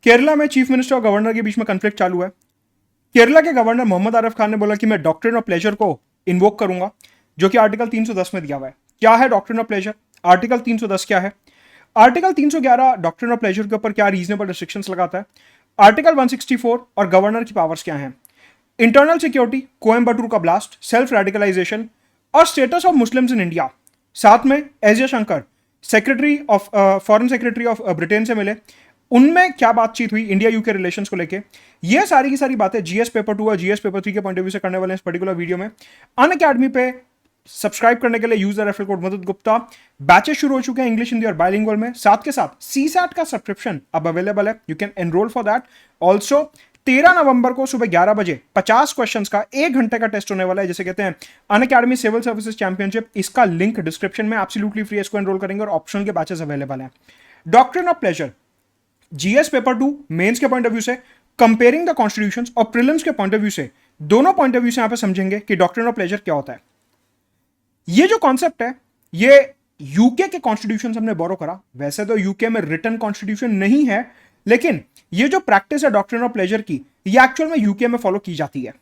केरला में chief minister और governor के बीच में कंफ्लिक्ट चालू है। केरला के गवर्नर मोहम्मद आरिफ खान ने बोला कि मैं डॉक्ट्रिन ऑफ प्लेजर को इन्वोक करूंगा, जो कि आर्टिकल 310 में दिया हुआ है। क्या है डॉक्ट्रिन ऑफ प्लेजर? आर्टिकल 310 क्या है? आर्टिकल 311 डॉक्ट्रिन ऑफ प्लेजर के ऊपर क्या रीजनेबल रिस्ट्रिक्शंस लगाता है। आर्टिकल 164 और गवर्नर की पावर्स क्या हैं। इंटरनल सिक्योरिटी, कोयम्बटूर का ब्लास्ट, सेल्फ रेडिकलाइजेशन और status of Muslims in India. साथ में S Jaishankar secretary of foreign secretary of Britain से मिले, उनमें क्या बातचीत हुई इंडिया यूके रिलेशंस को लेके। ये सारी की सारी बातें जीएस पेपर 2 और जीएस पेपर 3 के पॉइंट ऑफ व्यू से करने वाले हैं इस पर्टिकुलर वीडियो में। अनअकैडमी पे सब्सक्राइब करने के लिए यूज द रेफरल कोड मदद गुप्ता। बैचेस शुरू हो चुके हैं इंग्लिश, हिंदी और बाइलिंगुअल में। साथ के साथ सीसैट का सब्सक्रिप्शन अब अवेलेबल है, you can enrol for that also. 13 नवंबर को सुबह 11 बजे 50 क्वेश्चंस का 1 घंटे का टेस्ट होने वाला है, जिसे कहते हैं अनअकैडमी सिविल सर्विसेज चैंपियनशिप। इसका लिंक डिस्क्रिप्शन में एब्सोल्युटली फ्री है, इसको एनरोल करेंगे और ऑप्शनल के बैचेस अवेलेबल हैं। Doctrine of pleasure GS paper 2 mains के पॉइंट ऑफ व्यू से, कंपेयरिंग द कॉन्स्टिट्यूशंस और प्रीलिम्स के पॉइंट ऑफ व्यू से, दोनों पॉइंट ऑफ व्यू से यहां पे समझेंगे कि डॉक्ट्रिन ऑफ प्लेजर क्या होता है। ये जो कॉन्सेप्ट है ये यूके के कॉन्स्टिट्यूशन से हमने बोरो करा। वैसे तो यूके में रिटन कॉन्स्टिट्यूशन नहीं है, लेकिन ये जो प्रैक्टिस है डॉक्ट्रिन ऑफ प्लेजर की, ये एक्चुअल में यूके में फॉलो की जाती है।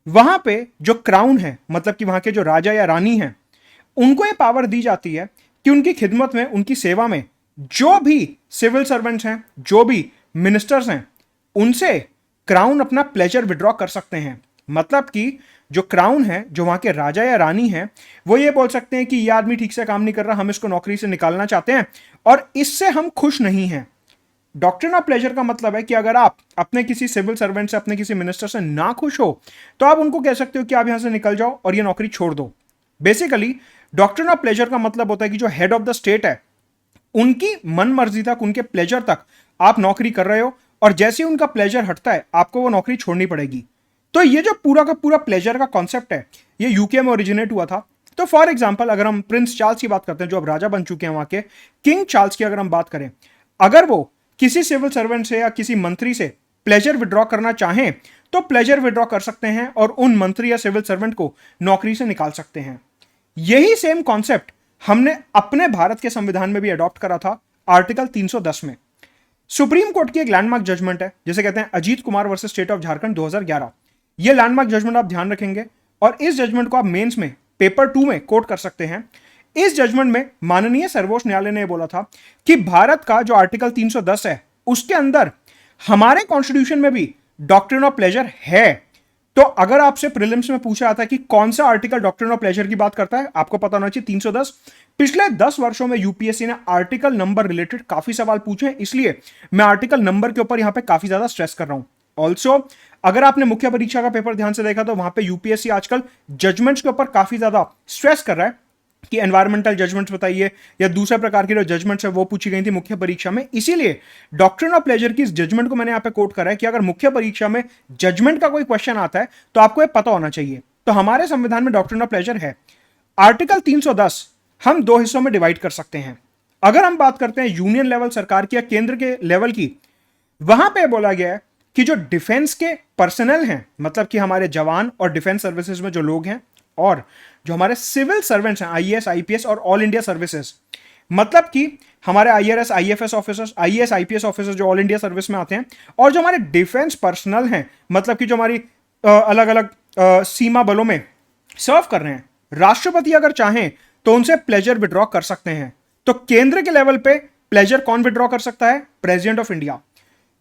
वहां पे जो क्राउन है, मतलब कि वहां के जो राजा या रानी हैं, उनको ये पावर दी जाती है कि उनकी खिदमत में, उनकी सेवा में जो भी सिविल सर्वेंट्स हैं, जो भी मिनिस्टर्स हैं, उनसे क्राउन अपना प्लेजर विड्रॉ कर सकते हैं। मतलब कि जो क्राउन है, जो वहां के राजा या रानी हैं, वो ये बोल सकते हैं कि ये आदमी ठीक से काम नहीं कर रहा, हम इसको नौकरी से निकालना चाहते हैं और इससे हम खुश नहीं हैं। डॉक्ट्रिन ऑफ प्लेजर का मतलब है कि अगर आप अपने किसी सिविल सर्वेंट से, अपने किसी मिनिस्टर से ना खुश हो, तो आप उनको कह सकते हो कि आप यहां से निकल जाओ और ये नौकरी छोड़ दो। बेसिकली डॉक्ट्रिन ऑफ प्लेजर का मतलब होता है कि जो हेड ऑफ द स्टेट है, उनकी मन मर्जी तक, उनके प्लेजर तक आप नौकरी कर रहे हो और जैसे ही उनका प्लेजर हटता है आपको वो नौकरी छोड़नी पड़ेगी। तो ये जो पूरा का पूरा प्लेजर का कॉन्सेप्ट है, ये यूके में ओरिजिनेट हुआ था। तो फॉर एग्जांपल अगर हम प्रिंस चार्ल्स की बात करते हैं, जो अब राजा बन चुके हैं वहां के, किंग चार्ल्स की अगर हम बात करें, अगर वो किसी सिविल सर्वेंट से या किसी मंत्री से प्लेजर विड्रॉ करना चाहें तो प्लेजर विड्रॉ कर सकते हैं और उन मंत्री या सिविल सर्वेंट को नौकरी से निकाल सकते हैं। यही सेम कॉन्सेप्ट हमने अपने भारत के संविधान में भी अडॉप्ट करा था आर्टिकल 310 में। सुप्रीम कोर्ट की एक लैंडमार्क जजमेंट है जिसे कहते हैं Ajit Kumar versus state of Jharkhand 2011। यह लैंडमार्क जजमेंट आप ध्यान रखेंगे और इस जजमेंट को आप मेंस में पेपर 2 में कोट कर सकते हैं। इस जजमेंट में माननीय सर्वोच्च न्यायालय ने बोला था कि भारत का जो आर्टिकल 310 है, उसके अंदर हमारे कॉन्स्टिट्यूशन में भी डॉक्ट्रिन ऑफ प्लेजर है। तो अगर आपसे प्रीलिम्स में पूछा जाता है कि कौन सा आर्टिकल डॉक्ट्रिन ऑफ प्लेजर की बात करता है, आपको पता होना चाहिए 310। पिछले 10 वर्षों में यूपीएससी ने आर्टिकल नंबर रिलेटेड काफी सवाल पूछे हैं, इसलिए मैं आर्टिकल नंबर के ऊपर यहां पे काफी ज्यादा स्ट्रेस कर रहा हूं। ऑल्सो अगर आपने मुख्य परीक्षा का पेपर ध्यान से देखा तो वहां पे यूपीएससी आजकल जजमेंट्स के ऊपर काफी ज्यादा स्ट्रेस कर रहा है कि एनवायरमेंटल जजमेंट्स बताइए या दूसरे प्रकार की जो जजमेंट्स है वो पूछी गई थी मुख्य परीक्षा में। इसीलिए डॉक्ट्रिन ऑफ प्लेजर की इस जजमेंट को मैंने यहां पे कोट करा है कि अगर मुख्य परीक्षा में जजमेंट का कोई क्वेश्चन आता है तो आपको ये पता होना चाहिए। तो हमारे संविधान में डॉक्ट्रिन ऑफ प्लेजर है। आर्टिकल 310 हम 2 हिस्सों में डिवाइड कर सकते हैं। अगर हम बात करते हैं यूनियन लेवल सरकार की या केंद्र के लेवल की, वहां पर बोला गया है कि जो डिफेंस के पर्सनल हैं, मतलब कि हमारे जवान और डिफेंस सर्विसेज में जो लोग हैं, और जो हमारे सिविल सर्वेंट्स हैं, आईएएस आईपीएस और ऑल इंडिया सर्विसेज, मतलब कि हमारे IRS IFS officers, IAS IPS officers जो ऑल इंडिया सर्विस में आते हैं, और जो हमारे डिफेंस पर्सनल हैं, मतलब कि जो हमारी अलग अलग सीमा बलों में सर्व कर रहे हैं, राष्ट्रपति अगर चाहें तो उनसे प्लेजर विड्रॉ कर सकते हैं। तो केंद्र के लेवल पे प्लेजर कौन विड्रॉ कर सकता है? President of India.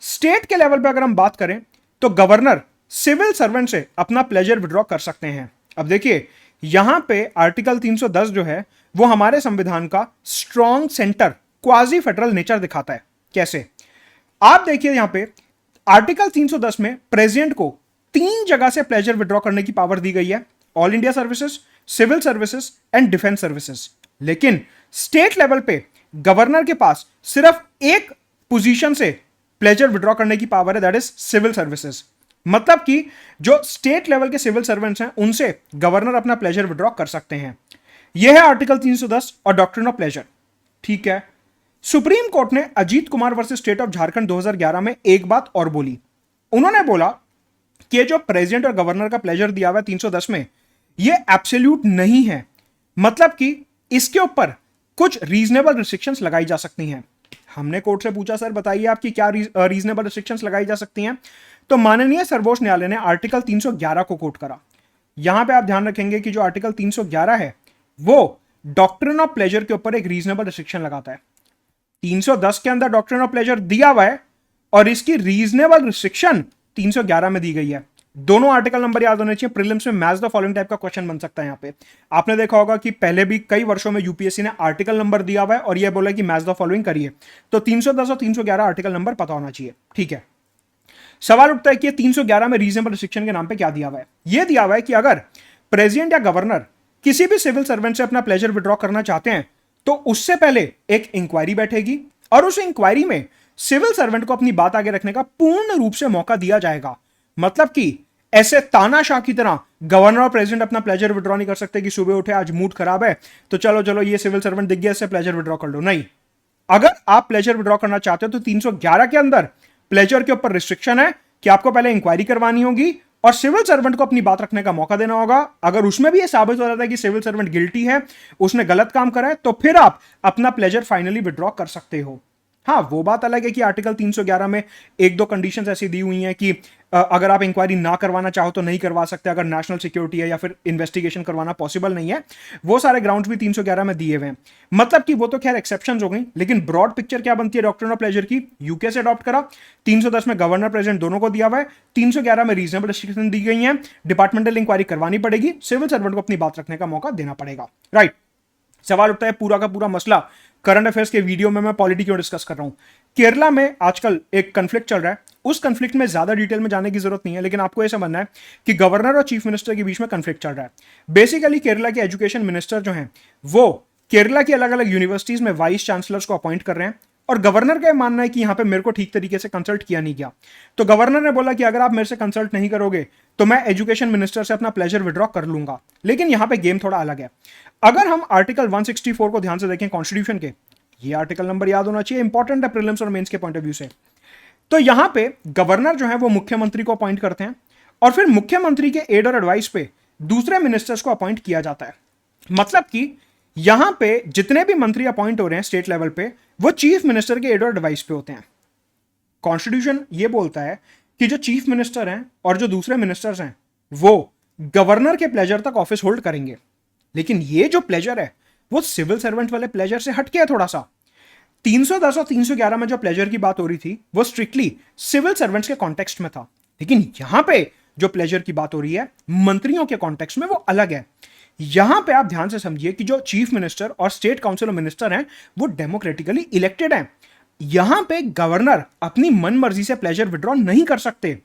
स्टेट के लेवल पे अगर हम बात करें तो गवर्नर सिविल सर्वेंट से अपना प्लेजर विड्रॉ कर सकते हैं। अब देखिए यहां पे आर्टिकल 310 जो है वो हमारे संविधान का strong centre, quasi federal nature दिखाता है। कैसे? आप देखिए यहां पे आर्टिकल 310 में प्रेसिडेंट को 3 जगह से प्लेजर विड्रॉ करने की पावर दी गई है, All India Services, civil services and defence services. लेकिन स्टेट लेवल पे गवर्नर के पास सिर्फ एक पोजीशन से प्लेजर विड्रॉ करने की पावर है, दैट इज सिविल सर्विसेज। मतलब कि जो स्टेट लेवल के सिविल सर्वेंट्स हैं उनसे गवर्नर अपना प्लेजर विड्रॉ कर सकते हैं। यह है आर्टिकल 310 और डॉक्ट्रिन ऑफ प्लेजर। ठीक है, सुप्रीम कोर्ट ने Ajit Kumar versus state of Jharkhand 2011 में एक बात और बोली। उन्होंने बोला कि जो प्रेसिडेंट और गवर्नर का प्लेजर दिया हुआ है 310 में, यह एब्सोल्यूट नहीं है। मतलब कि इसके ऊपर कुछ रीजनेबल रिस्ट्रिक्शंस लगाई जा सकती हैं। हमने कोर्ट से पूछा सर बताइए आपकी क्या रीजनेबल रिस्ट्रिक्शंस लगाई जा सकती हैं, तो माननीय सर्वोच्च न्यायालय ने आर्टिकल 311 को कोट करा। यहां पे आप ध्यान रखेंगे कि जो आर्टिकल 311 है वो डॉक्ट्रिन ऑफ प्लेजर के ऊपर एक रीजनेबल रिस्ट्रिक्शन लगाता है। 310 के अंदर डॉक्ट्रिन ऑफ प्लेजर दिया हुआ है और इसकी रीजनेबल रिस्ट्रिक्शन 311 में दी गई है। दोनों आर्टिकल नंबर याद होने चाहिए। प्रीलिम्स में मैच द फॉलोइंग टाइप का क्वेश्चन बन सकता है। यहां पे आपने देखा होगा कि पहले भी कई वर्षों में यूपीएससी ने आर्टिकल नंबर दिया हुआ है और यह बोला कि मैच द फॉलोइंग करिए, तो 310 और 311 आर्टिकल नंबर पता होना चाहिए। ठीक है, सवाल उठता है कि 311 में रीजनेबल रिस्ट्रिक्शन के नाम पे क्या दिया हुआ है। यह दिया हुआ है कि अगर प्रेसिडेंट या गवर्नर किसी भी सिविल सर्वेंट से अपना प्लेजर विड्रॉ करना चाहते हैं तो उससे पहले एक इंक्वायरी बैठेगी और उस इंक्वायरी में सिविल सर्वेंट को अपनी बात आगे रखने का पूर्ण रूप से मौका दिया जाएगा। मतलब कि ऐसे तानाशाह की तरह गवर्नर और प्रेसिडेंट अपना प्लेजर विड्रॉ नहीं कर सकते कि सुबह उठे आज मूड खराब है तो चलो चलो ये सिविल सर्वेंट दिख गया इससे प्लेजर विड्रॉ कर लो। नहीं, अगर आप प्लेजर विड्रॉ करना चाहते हो तो 311 के अंदर प्लेजर के ऊपर रिस्ट्रिक्शन है कि आपको पहले इंक्वायरी करवानी होगी और सिविल सर्वेंट को अपनी बात रखने का मौका देना होगा। अगर उसमें भी यह साबित हो जाता है कि सिविल सर्वेंट गिल्टी है, उसने गलत काम करा है, तो फिर आप अपना प्लेजर फाइनली विड्रॉ कर सकते हो। हाँ, वो बात अलग है कि आर्टिकल 311 में एक दो कंडीशंस ऐसी दी हुई हैं कि अगर आप इंक्वायरी ना करवाना चाहो तो नहीं करवा सकते, अगर नेशनल सिक्योरिटी है या फिर इन्वेस्टिगेशन करवाना पॉसिबल नहीं है। वो सारे ग्राउंड्स भी 311 में दिए हुए हैं। मतलब कि वो तो खैर एक्सेप्शंस हो गई, लेकिन ब्रॉड पिक्चर क्या बनती है डॉक्ट्रिन ऑफ प्लेजर की? यूके से अडॉप्ट करा, 310 में गवर्नर प्रेसिडेंट दोनों को दिया हुआ है, 311 में रीजनेबल रिस्ट्रिक्शन दी गई है, डिपार्टमेंटल इंक्वायरी करवानी पड़ेगी, सिविल सर्वेंट को अपनी बात रखने का मौका देना पड़ेगा। राइट, सवाल उठता है पूरा का पूरा मसला करंट अफेयर्स के वीडियो में मैं पॉलिटी क्यों डिस्कस कर रहा हूं। केरला में आजकल एक कन्फ्लिक्ट चल रहा है, उस कन्फ्लिक्ट में ज्यादा डिटेल में जाने की जरूरत नहीं है, लेकिन आपको यह समझना है कि गवर्नर और चीफ मिनिस्टर के बीच में कन्फ्लिक्ट चल रहा है। बेसिकली केरला के एजुकेशन मिनिस्टर जो हैं वो केरला की अलग अलग यूनिवर्सिटीज में वाइस चांसलर्स को अपॉइंट कर रहे हैं और गवर्नर का मानना है कि यहां पे मेरे को ठीक तरीके से कंसल्ट किया नहीं गया। तो गवर्नर ने बोला कि अगर आप मेरे से कंसल्ट नहीं करोगे तो मैं एजुकेशन मिनिस्टर से अपना प्लेजर विड्रॉ कर लूंगा। लेकिन यहां पे गेम थोड़ा अलग है। अगर हम आर्टिकल 164 को ध्यान से देखें कॉन्स्टिट्यूशन के, ये आर्टिकल नंबर याद होना चाहिए, इंपॉर्टेंट है प्रीलिम्स और मेंस के पॉइंट ऑफ व्यू से। तो यहां पे गवर्नर जो है वो मुख्यमंत्री को अपॉइंट करते हैं और फिर मुख्यमंत्री के एड और एडवाइस पे दूसरे मिनिस्टर्स को अपॉइंट किया जाता है। मतलब कि यहां पे जितने भी मंत्री अपॉइंट हो रहे हैं स्टेट लेवल पे वो चीफ मिनिस्टर के एड और एडवाइस पे होते हैं। कॉन्स्टिट्यूशन ये बोलता है कि जो चीफ मिनिस्टर हैं और जो दूसरे मिनिस्टर्स हैं वो गवर्नर के प्लेजर तक ऑफिस होल्ड करेंगे। लेकिन ये जो प्लेजर है वो सिविल सर्वेंट वाले प्लेजर से हटके है थोड़ा सा। 310 और 311 में जो प्लेजर की बात हो रही थी वो स्ट्रिक्टली सिविल सर्वेंट्स के कॉन्टेक्स्ट में था, लेकिन यहां पे जो प्लेजर की बात हो रही है मंत्रियों के कॉन्टेक्स्ट में वो अलग है। यहां पे आप ध्यान से समझिए कि जो चीफ मिनिस्टर और स्टेट काउंसिल मिनिस्टर हैं वो डेमोक्रेटिकली इलेक्टेड हैं। यहां पे गवर्नर अपनी मन मर्जी से प्लेजर विड्रॉ नहीं कर सकते।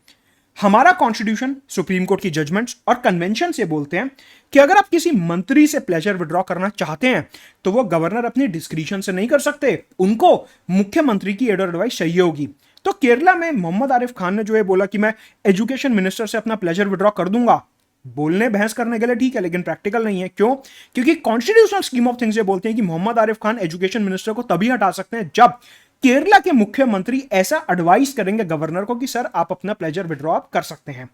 हमारा कॉन्स्टिट्यूशन, सुप्रीम कोर्ट की जजमेंट्स और कन्वेंशन से बोलते हैं कि अगर आप किसी मंत्री से प्लेजर विड्रॉ करना चाहते हैं तो वो गवर्नर अपनी डिस्क्रिशन से नहीं कर सकते, उनको मुख्यमंत्री की एड और एडवाइस चाहिए होगी। तो केरला में मोहम्मद आरिफ खान ने जो है बोला कि मैं एजुकेशन मिनिस्टर से अपना प्लेजर विड्रॉ कर दूंगा। बोलने बहस करने के लिए ठीक है, लेकिन प्रैक्टिकल नहीं है। क्यों? क्योंकि कॉन्स्टिट्यूशनल स्कीम ऑफ थिंग्स ये बोलते हैं कि मोहम्मद आरिफ खान एजुकेशन मिनिस्टर को तभी हटा सकते हैं जब केरला के मुख्यमंत्री ऐसा एडवाइस करेंगे गवर्नर को कि सर आप अपना प्लेजर विड्रॉ कर सकते हैं।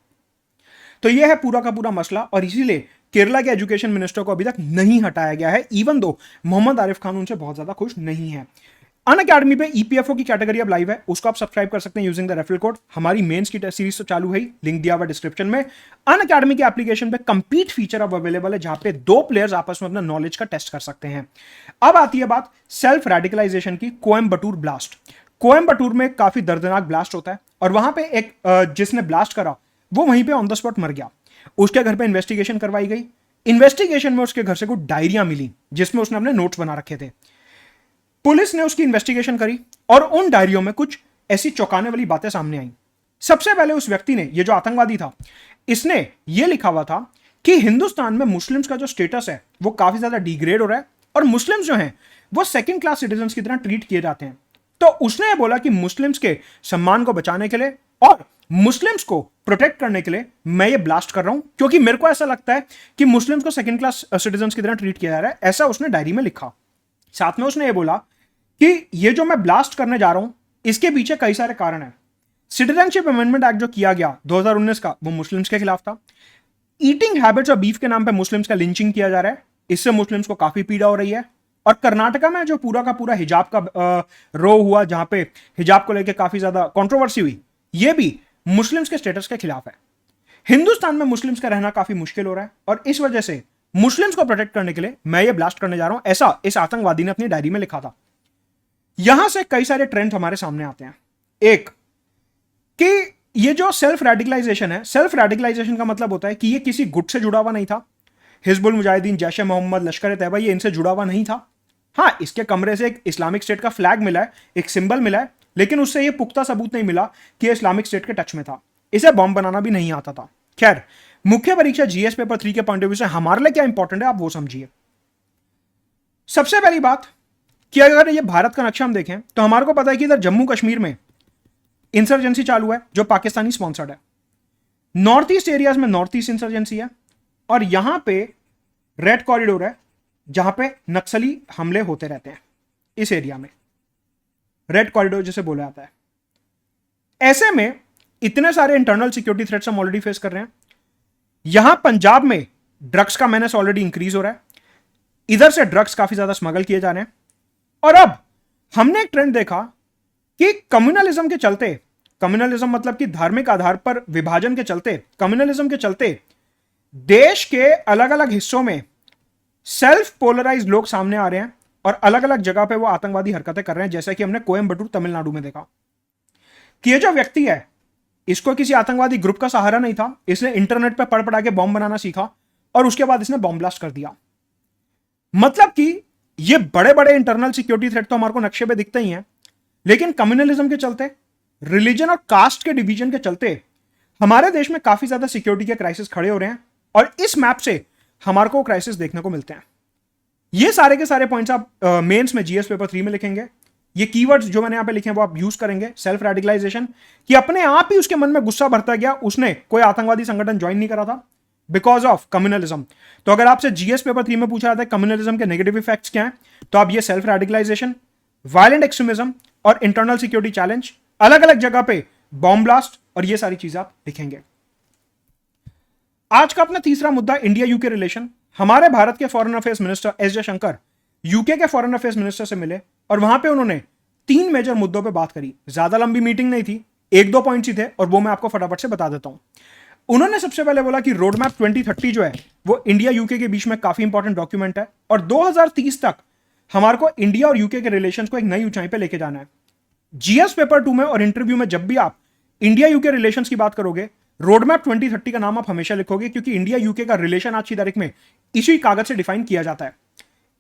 तो यह है पूरा का पूरा मसला और इसीलिए केरला के एजुकेशन मिनिस्टर को अभी तक नहीं हटाया गया है, इवन दो मोहम्मद आरिफ खान उनसे बहुत ज्यादा खुश नहीं है। अनअकैडमी पे ईपीएफओ की कैटेगरी अब लाइव है, उसको आप सब्सक्राइब कर सकते हैं यूजिंग द रेफरल कोड। हमारी मेंस की टेस्ट सीरीज तो चालू है, लिंक दिया हुआ डिस्क्रिप्शन में। अनअकैडमी के एप्लीकेशन पे कंप्लीट फीचर अब अवेलेबल है जहां पे दो प्लेयर्स आपस में अपना नॉलेज का टेस्ट कर सकते हैं। अब आती है बात सेल्फ रेडिकलाइजेशन की, कोयम्बटूर ब्लास्ट। कोयम्बटूर में काफी दर्दनाक ब्लास्ट होता है और वहां पे एक जिसने ब्लास्ट करा वो वहीं पे ऑन द स्पॉट मर गया। उसके घर पे इन्वेस्टिगेशन करवाई गई। इन्वेस्टिगेशन में उसके घर से कुछ डायरियां मिली जिसमें उसने अपने नोट्स बना रखे थे। पुलिस ने उसकी इन्वेस्टिगेशन करी और उन डायरियों में कुछ ऐसी चौंकाने वाली बातें सामने आई। सबसे पहले उस व्यक्ति ने, ये जो आतंकवादी था, इसने ये लिखा हुआ था कि हिंदुस्तान में मुस्लिम्स का जो स्टेटस है वो काफी ज्यादा डिग्रेड हो रहा है और मुस्लिम्स जो हैं वो सेकंड क्लास सिटीजन की तरह ट्रीट किए जाते हैं। तो उसने ये बोला कि मुस्लिम्स के सम्मान को बचाने के लिए और मुस्लिम्स को प्रोटेक्ट करने के लिए मैं ये ब्लास्ट कर रहा हूं, क्योंकि मेरे को ऐसा लगता है कि मुस्लिम्स को सेकंड क्लास सिटीजन की तरह ट्रीट किया जा रहा है। ऐसा उसने डायरी में लिखा। साथ में उसने ये बोला कि ये जो मैं ब्लास्ट करने जा रहा हूं इसके पीछे कई सारे कारण हैं। सिटीजनशिप अमेंडमेंट एक्ट जो किया गया 2019 का वो मुस्लिम्स के खिलाफ था। ईटिंग हैबिट्स और बीफ के नाम पे मुस्लिम्स का लिंचिंग किया जा रहा है, इससे मुस्लिम्स को काफी पीड़ा हो रही है। और कर्नाटका में जो पूरा का पूरा हिजाब का रो हुआ, जहां पे हिजाब को लेकर काफी ज्यादा कंट्रोवर्सी हुई, ये भी मुस्लिम्स के स्टेटस के खिलाफ है। हिंदुस्तान में मुस्लिम्स का रहना काफी मुश्किल हो रहा है और इस वजह से मुस्लिम्स को प्रोटेक्ट करने के लिए मैं ये ब्लास्ट करने जा रहा हूं, ऐसा इस आतंकवादी ने अपनी डायरी में लिखा था। यहां से कई सारे ट्रेंड हमारे सामने आते हैं। एक कि ये जो सेल्फ रेडिकलाइजेशन है, सेल्फ रेडिकलाइजेशन का मतलब होता है कि ये किसी गुट से जुड़ा हुआ नहीं था। हिजबुल मुजाहिदीन, जैश ए मोहम्मद, लश्कर तैयबा, ये इनसे जुड़ा हुआ नहीं था। हाँ, इसके कमरे से एक इस्लामिक स्टेट का फ्लैग मिला है, एक सिंबल मिला है, लेकिन उससे ये पुख्ता सबूत नहीं मिला कि ये इस्लामिक स्टेट के टच में था। इसे बॉम्ब बनाना भी नहीं आता था। खैर, मुख्य परीक्षा जीएस पेपर 3 के पॉइंट ऑफ व्यू से हमारे लिए क्या इंपॉर्टेंट है, आप वो समझिए। सबसे पहली बात कि अगर ये भारत का नक्शा हम देखें तो हमारे को पता है कि इधर जम्मू कश्मीर में इंसर्जेंसी चालू है जो पाकिस्तानी स्पॉन्सर्ड है। नॉर्थ ईस्ट एरियाज में नॉर्थ ईस्ट इंसर्जेंसी है और यहां पे रेड कॉरिडोर है जहां पे नक्सली हमले होते रहते हैं। इस एरिया में रेड कॉरिडोर जिसे बोला जाता है। ऐसे में इतने सारे इंटरनल सिक्योरिटी थ्रेट्स हम ऑलरेडी फेस कर रहे हैं। यहां पंजाब में ड्रग्स का मेनेस ऑलरेडी इंक्रीज हो रहा है, इधर से ड्रग्स काफी ज्यादा स्मगल किए जा रहे हैं और अब हमने एक ट्रेंड देखा कि कम्युनलिज्म के चलते, कम्युनलिज्म मतलब कि धार्मिक आधार पर विभाजन के चलते, कम्युनलिज्म के चलते देश के अलग अलग हिस्सों में सेल्फ पोलराइज्ड लोग सामने आ रहे हैं और अलग अलग जगह पे वो आतंकवादी हरकतें कर रहे हैं। जैसे कि हमने कोयम्बटूर तमिलनाडु में देखा कि ये जो व्यक्ति है, इसको किसी आतंकवादी ग्रुप का सहारा नहीं था, इसने इंटरनेट पे पढ़ पढ़ा के बॉम्ब बनाना सीखा और उसके बाद इसने बॉम्ब ब्लास्ट कर दिया। मतलब कि ये बड़े बड़े इंटरनल सिक्योरिटी थ्रेट तो हमारे को नक्शे पे दिखते ही हैं, लेकिन कम्युनलिज्म के चलते, रिलीजन और कास्ट के डिवीजन के चलते हमारे देश में काफी ज्यादा सिक्योरिटी के क्राइसिस खड़े हो रहे हैं और इस मैप से हमारे को क्राइसिस देखने को मिलते हैं। ये सारे के सारे पॉइंट्स आप मेंस में जीएस पेपर 3 में लिखेंगे। ये कीवर्ड्स जो मैंने यहां पे लिखे हैं वो आप यूज करेंगे। सेल्फ रेडिकलाइजेशन, कि अपने आप ही उसके मन में गुस्सा भरता गया, उसने कोई आतंकवादी संगठन ज्वाइन नहीं करा था बिकॉज ऑफ कम्युनलिज्म। तो अगर आपसे जीएस पेपर 3 में पूछा जाता है कम्युनलिज्म के नेगेटिव इफेक्ट्स क्या हैं, तो आप ये सेल्फ रेडिकलाइजेशन, वायलेंट एक्सट्रीमिज्म और इंटरनल सिक्योरिटी चैलेंज, अलग अलग जगह पे बॉम्ब ब्लास्ट और ये सारी चीजें आप लिखेंगे। आज का अपना तीसरा मुद्दा इंडिया यूके रिलेशन। हमारे भारत के foreign affairs minister S Jaishankar UK के फॉरेन अफेयर्स मिनिस्टर से मिले और वहां पे उन्होंने 3 मेजर मुद्दों पे बात करी। ज्यादा लंबी मीटिंग नहीं थी, 1-2 पॉइंट्स ही थे और वो मैं आपको फटाफट से बता देता हूं। उन्होंने सबसे पहले बोला कि रोड मैप 2030 जो है वो इंडिया यूके के बीच में काफी इंपॉर्टेंट डॉक्यूमेंट है और 2030 तक हमारे को इंडिया और यूके के रिलेशंस को एक नई ऊंचाई पे लेके जाना है। जीएस पेपर 2 में और इंटरव्यू में जब भी आप इंडिया यूके रिलेशंस की बात करोगे, रोड मैप 2030 का नाम आप हमेशा लिखोगे, क्योंकि इंडिया यूके का रिलेशन आज की तारीख में इसी कागज से डिफाइन किया जाता है।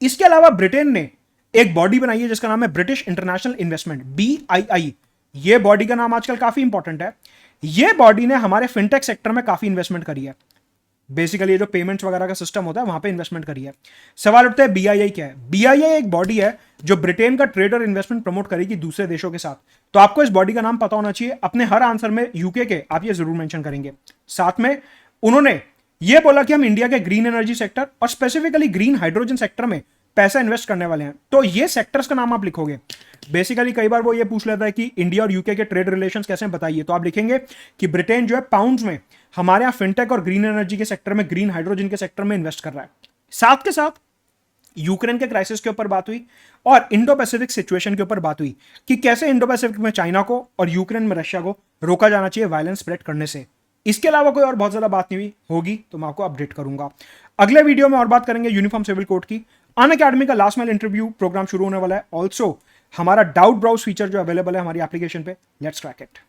इसके अलावा ब्रिटेन ने एक बॉडी बनाई है जिसका नाम है ब्रिटिश इंटरनेशनल इन्वेस्टमेंट, BII। ये बॉडी का नाम आजकल काफी इंपॉर्टेंट है। ये बॉडी ने हमारे फिनटेक सेक्टर में काफी इन्वेस्टमेंट करी है। बेसिकली ये जो पेमेंट्स वगैरह का सिस्टम होता है वहां पे इन्वेस्टमेंट करी है। सवाल उठता है BII क्या है? BII एक बॉडी है जो ब्रिटेन का ट्रेड और इन्वेस्टमेंट प्रमोट करेगी दूसरे देशों के साथ। तो आपको इस बॉडी का नाम पता होना चाहिए। अपने हर आंसर में यूके के आप ये जरूर मेंशन करेंगे। साथ में उन्होंने ये बोला कि हम इंडिया के ग्रीन एनर्जी सेक्टर और स्पेसिफिकली ग्रीन हाइड्रोजन सेक्टर में पैसा इन्वेस्ट करने वाले हैं। तो ये सेक्टर्स का नाम आप लिखोगे। बेसिकली कई बार वो ये पूछ लेता है कि इंडिया और यूके के ट्रेड रिलेशंस कैसे बताइए, तो आप लिखेंगे कि ब्रिटेन जो है पाउंड्स में हमारे यहाँ फिनटेक और ग्रीन एनर्जी के सेक्टर में, ग्रीन हाइड्रोजन के सेक्टर में इन्वेस्ट कर रहा है। साथ के साथ यूक्रेन के क्राइसिस के ऊपर बात हुई और इंडो पैसिफिक सिचुएशन के ऊपर बात हुई कि कैसे इंडो पैसिफिक में चाइना को और यूक्रेन में रशिया को रोका जाना चाहिए वायलेंस स्प्रेड करने से। इसके अलावा कोई और बहुत ज्यादा बात नहीं हुई, होगी तो मैं आपको अपडेट करूंगा। अगले वीडियो में और बात करेंगे यूनिफॉर्म सिविल कोड की। अनअकैडमी का लास्ट माइल इंटरव्यू प्रोग्राम शुरू होने वाला है। ऑल्सो हमारा डाउट ब्राउज फीचर जो अवेलेबल है हमारी एप्लीकेशन पे, लेट्स क्रैक इट।